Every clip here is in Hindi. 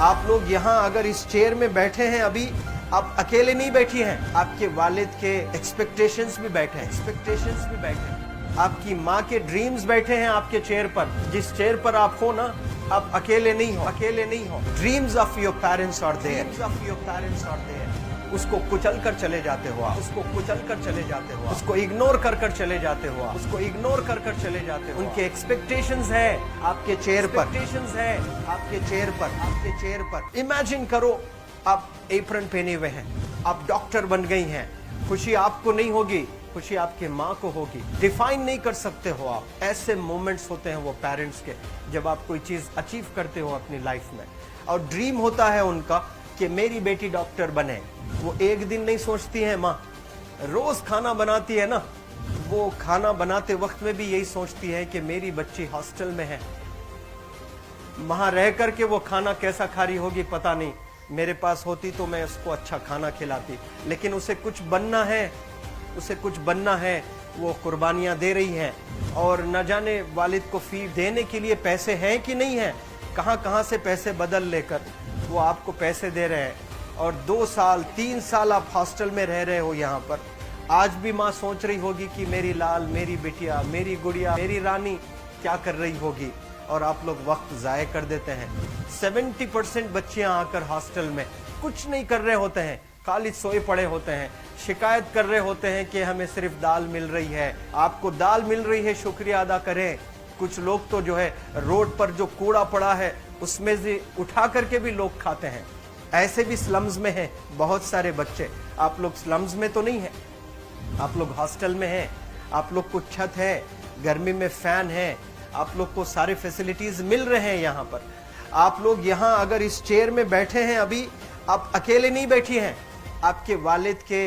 आप लोग यहाँ अगर इस चेयर में बैठे हैं अभी, आप अकेले नहीं बैठी हैं, आपके वालिद के एक्सपेक्टेशंस भी बैठे हैं, आपकी माँ के ड्रीम्स बैठे हैं आपके चेयर पर। जिस चेयर पर आप हो ना, आप अकेले नहीं हो। Dreams of your parents are there, उसको कुचल कर चले जाते हो आप, उसको इग्नोर कर चले जाते हो आप, उनके एक्सपेक्टेशंस है आपके चेयर पर। इमेजिन करो आप एप्रन पहने हुए हैं, आप डॉक्टर बन गई हैं, खुशी आपको नहीं होगी, खुशी आपके माँ को होगी। डिफाइन नहीं कर सकते हो आप। ऐसे मोमेंट्स होते हैं वो पेरेंट्स के, जब आप कोई चीज अचीव करते हो अपनी लाइफ में, और ड्रीम होता है उनका कि मेरी बेटी डॉक्टर बने। वो एक दिन नहीं सोचती है माँ, रोज खाना बनाती है ना, वो खाना बनाते वक्त में भी यही सोचती है कि मेरी बच्ची हॉस्टल में है, वहां रह करके वो खाना कैसा खा रही होगी पता नहीं, मेरे पास होती तो मैं उसको अच्छा खाना खिलाती। लेकिन उसे कुछ बनना है, वो कुर्बानियां दे रही है, और न जाने वालिद को फी देने के लिए पैसे हैं कि नहीं है, कहां से पैसे बदल लेकर वो आपको पैसे दे रहे हैं। और 2 साल 3 साल आप हॉस्टल में रह रहे हो यहाँ पर। आज भी माँ सोच रही होगी कि मेरी लाल, मेरी बिटिया, मेरी गुड़िया, मेरी रानी क्या कर रही होगी, और आप लोग वक्त जाया कर देते हैं। 70% बच्चियां आकर हॉस्टल में कुछ नहीं कर रहे होते हैं, खाली सोए पड़े होते हैं, शिकायत कर रहे होते हैं कि हमें सिर्फ दाल मिल रही है। आपको दाल मिल रही है, शुक्रिया अदा करें। कुछ लोग तो जो है रोड पर जो कूड़ा पड़ा है उसमें से उठा करके भी लोग खाते हैं। ऐसे भी स्लम्स में हैं बहुत सारे बच्चे। आप लोग स्लम्स में तो नहीं है, आप लोग हॉस्टल में हैं, आप लोग को छत है, गर्मी में फैन है, आप लोग को सारे फैसिलिटीज मिल रहे हैं यहाँ पर। आप लोग यहाँ अगर इस चेयर में बैठे हैं अभी, आप अकेले नहीं बैठी हैं, आपके वालिद के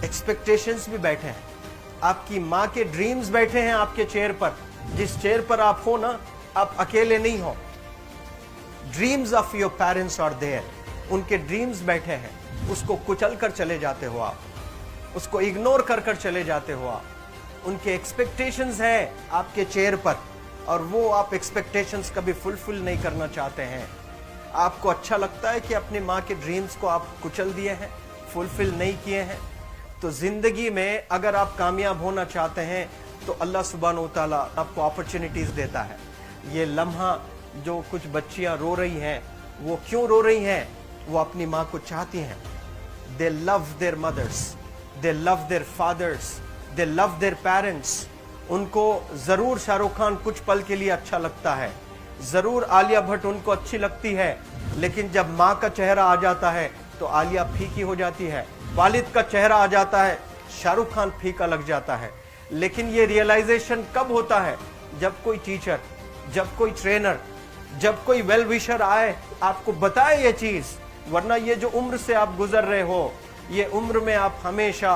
एक्सपेक्टेशंस भी बैठे हैं, आपकी माँ के ड्रीम्स बैठे हैं आपके चेयर पर। जिस चेयर पर आप हो ना, आप अकेले नहीं हो। Dreams of your parents are there, उनके ड्रीम्स बैठे हैं, उसको कुचल कर चले जाते हो आप, उसको इग्नोर कर चले जाते हो आप। उनके एक्सपेक्टेशंस है आपके चेयर पर, और वो आप एक्सपेक्टेशंस कभी फुलफिल नहीं करना चाहते हैं। आपको अच्छा लगता है कि अपनी माँ के ड्रीम्स को आप कुचल दिए हैं, फुलफिल नहीं किए हैं। तो जिंदगी में अगर आप कामयाब होना चाहते हैं तो अल्लाह सुब्हानहू तआला आपको अपॉर्चुनिटीज देता है। ये लम्हा जो कुछ बच्चियां रो रही हैं, वो क्यों रो रही हैं? वो अपनी माँ को चाहती हैं। They love their mothers, they love their fathers, they love their parents. उनको जरूर शाहरुख खान कुछ पल के लिए अच्छा लगता है, जरूर आलिया भट्ट उनको अच्छी लगती है, लेकिन जब माँ का चेहरा आ जाता है तो आलिया फीकी हो जाती है। वालिद का चेहरा आ जाता है, शाहरुख खान फीका लग जाता है। लेकिन ये रियलाइजेशन कब होता है? जब कोई टीचर, जब कोई ट्रेनर, जब कोई वेल विशर आए, आपको बताए ये चीज। वरना ये जो उम्र से आप गुजर रहे हो, ये उम्र में आप हमेशा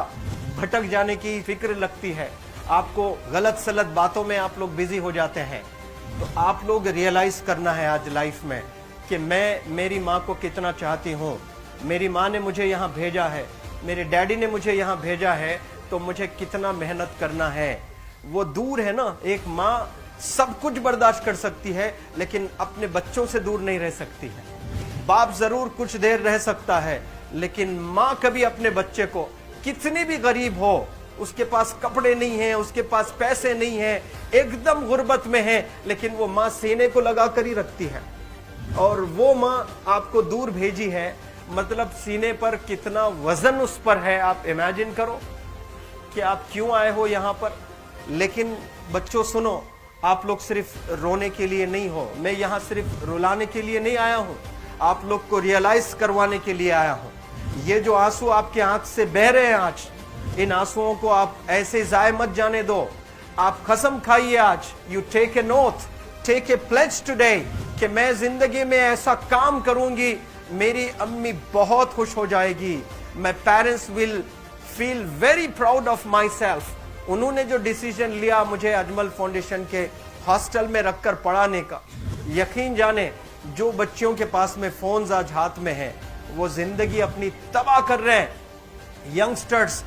भटक जाने की फिक्र लगती है, आपको गलत सलत बातों में आप लोग बिजी हो जाते हैं। तो आप लोग रियलाइज करना है आज लाइफ में कि मैं मेरी माँ को कितना चाहती हूँ। मेरी माँ ने मुझे यहाँ भेजा है, मेरे डैडी ने मुझे यहाँ भेजा है, तो मुझे कितना मेहनत करना है। वो दूर है ना, एक माँ सब कुछ बर्दाश्त कर सकती है, लेकिन अपने बच्चों से दूर नहीं रह सकती है। बाप जरूर कुछ देर रह सकता है, लेकिन माँ कभी अपने बच्चे को, कितनी भी गरीब हो, उसके पास कपड़े नहीं हैं, उसके पास पैसे नहीं हैं, एकदम गुर्बत में है, लेकिन वो माँ सीने को लगा कर ही रखती है। और वो माँ आपको दूर भेजी है, मतलब सीने पर कितना वजन उस पर है। आप इमेजिन करो कि आप क्यों आए हो यहाँ पर। लेकिन बच्चों सुनो, आप लोग सिर्फ रोने के लिए नहीं हो, मैं यहाँ सिर्फ रुलाने के लिए नहीं आया हूँ, आप लोग को रियलाइज करवाने के लिए आया हूँ। ये जो आंसू आपके आंख से बह रहे हैं आज, इन आंसुओं को आप ऐसे जाए मत जाने दो। आप कसम खाइए आज, you take a note, take a pledge today, कि मैं जिंदगी में ऐसा काम करूंगी, मेरी अम्मी बहुत खुश हो जाएगी। My parents will feel very proud of my self. उन्होंने जो डिसीजन लिया मुझे अजमल फाउंडेशन के हॉस्टल में रखकर पढ़ाने का, यकीन जाने जो बच्चियों के पास में फोन्स आज हाथ में हैं, वो जिंदगी अपनी तबाह कर रहे हैं। यंगस्टर्स,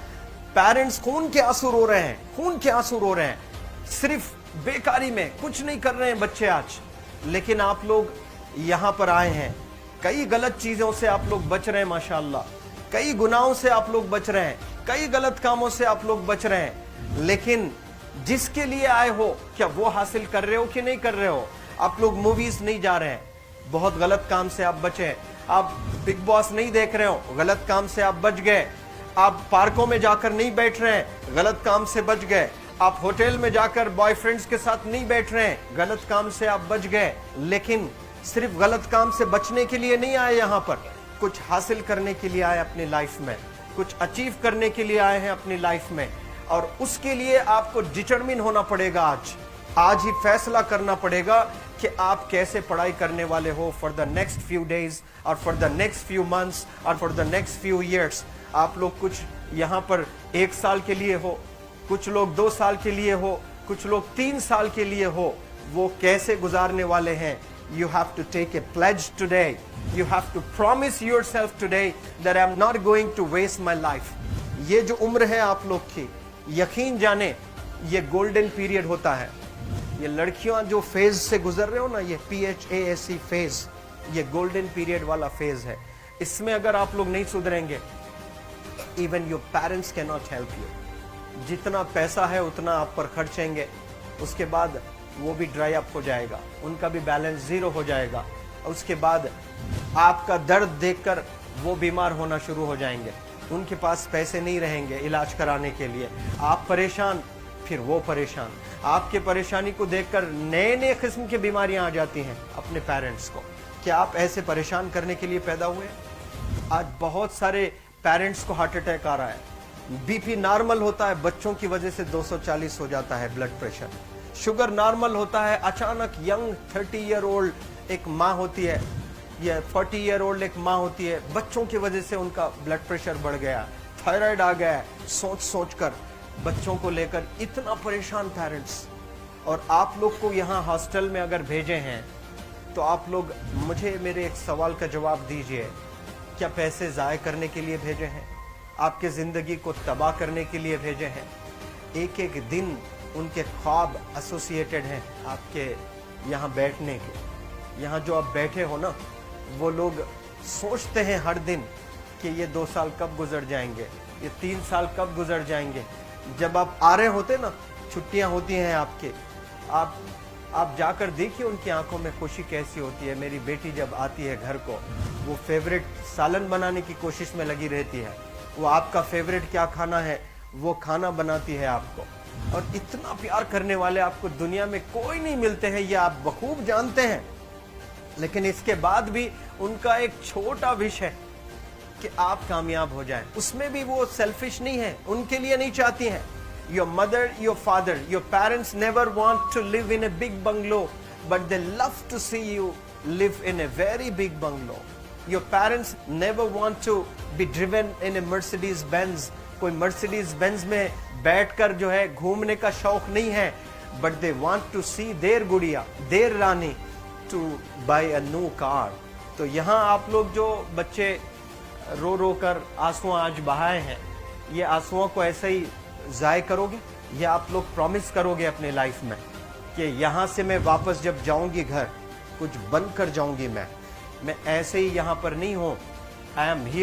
पेरेंट्स खून के आंसू रो रहे हैं, खून के आंसू रो रहे हैं, सिर्फ बेकारी में कुछ नहीं कर रहे हैं बच्चे आज। लेकिन आप लोग यहाँ पर आए हैं, कई गलत चीजों से आप लोग बच रहे हैं माशाल्लाह, कई गुनाहों से आप लोग बच रहे हैं, कई गलत कामों से आप लोग बच रहे हैं, लेकिन जिसके लिए आए हो क्या वो हासिल कर रहे हो कि नहीं कर रहे हो? आप लोग मूवीज नहीं जा रहे हैं, बहुत गलत काम से आप बचे हैं। आप बिग बॉस नहीं देख रहे हो, गलत काम से आप बच गए। आप पार्कों में जाकर नहीं बैठ रहे हैं, गलत काम से बच गए। आप होटल में जाकर बॉयफ्रेंड्स के साथ नहीं बैठ रहे हैं, गलत काम से आप बच गए। लेकिन सिर्फ गलत काम से बचने के लिए नहीं आए, यहाँ पर कुछ हासिल करने के लिए आए अपनी लाइफ में, कुछ अचीव करने के लिए आए हैं अपनी लाइफ में। और उसके लिए आपको डिटरमिन होना पड़ेगा। आज ही फैसला करना पड़ेगा कि आप कैसे पढ़ाई करने वाले हो for the next few days और for the next few months और for the next few years. आप लोग कुछ यहाँ पर 1 साल के लिए हो, कुछ लोग 2 साल के लिए हो, कुछ लोग 3 साल के लिए हो, वो कैसे गुजारने वाले हैं? You have to take a pledge today. You have to promise yourself today that I'm not going to waste my life. ये जो उम्र है आप लोग की, यकीन जाने ये गोल्डन पीरियड होता है। ये लड़कियां जो फेज से गुजर रहे हो ना, ये PHASE फेज, ये गोल्डन पीरियड वाला फेज है। इसमें अगर आप लोग नहीं सुधरेंगे, even your parents can not help you. जितना पैसा है उतना आप पर खर्चेंगे, उसके बाद वो भी ड्राई अप हो जाएगा, उनका भी बैलेंस जीरो हो जाएगा। उसके बाद आपका दर्द देखकर वो बीमार होना शुरू हो जाएंगे, उनके पास पैसे नहीं रहेंगे इलाज कराने के लिए। आप परेशान, फिर वो परेशान। आपके परेशानी को देखकर नए नए किस्म की बीमारियां आ जाती हैं अपने पेरेंट्स को। क्या आप ऐसे परेशान करने के लिए पैदा हुए? आज बहुत सारे पेरेंट्स को हार्ट अटैक आ रहा है, बीपी नॉर्मल होता है, बच्चों की वजह से 240 हो जाता है ब्लड प्रेशर। शुगर नॉर्मल होता है, अचानक यंग 30 ईयर ओल्ड एक माँ होती है या 40 ईयर ओल्ड एक माँ होती है, बच्चों की वजह से उनका ब्लड प्रेशर बढ़ गया, थायराइड आ गया। सोच सोच कर बच्चों को लेकर इतना परेशान पेरेंट्स। और आप लोग को यहाँ हॉस्टल में अगर भेजे हैं तो आप लोग मुझे मेरे एक सवाल का जवाब दीजिए, क्या पैसे ज़ाय करने के लिए भेजे हैं? आपके ज़िंदगी को तबाह करने के लिए भेजे हैं? एक एक दिन उनके ख्वाब एसोसिएटेड हैं आपके यहाँ बैठने के। यहाँ जो आप बैठे हो ना, वो लोग सोचते हैं हर दिन कि ये 2 साल कब गुजर जाएंगे, ये 3 साल कब गुजर जाएंगे। जब आप आ रहे होते ना, छुट्टियाँ होती हैं आपके, आप जाकर देखिए उनकी आंखों में खुशी कैसी होती है। मेरी बेटी जब आती है घर को, वो फेवरेट सालन बनाने की कोशिश में लगी रहती है। वो आपका फेवरेट क्या खाना है वो खाना बनाती है आपको। और इतना प्यार करने वाले आपको दुनिया में कोई नहीं मिलते हैं, ये आप बखूब जानते हैं। लेकिन इसके बाद भी उनका एक छोटा विश है कि आप कामयाब हो जाएं। उसमें भी वो सेल्फिश नहीं है, उनके लिए नहीं चाहती हैं। Your mother, your father, your parents never want to live in a big bungalow, but they love to see you live in a very big bungalow. Your parents never want to be driven in a Mercedes Benz. कोई Mercedes Benz में बैठकर जो है घूमने का शौक नहीं है, but they want to see their गुड़िया, their Rani to buy a new car. तो यहाँ आप लोग जो बच्चे रो रो कर आंसू आज बहाए हैं, ये आंसुओं को ऐसे ही ज़ाय करोगे? या आप लोग प्रॉमिस करोगे अपने लाइफ में कि यहाँ से मैं वापस जब जाऊंगी घर, कुछ बन कर जाऊंगी? मैं ऐसे ही यहाँ पर नहीं हूँ। I am here.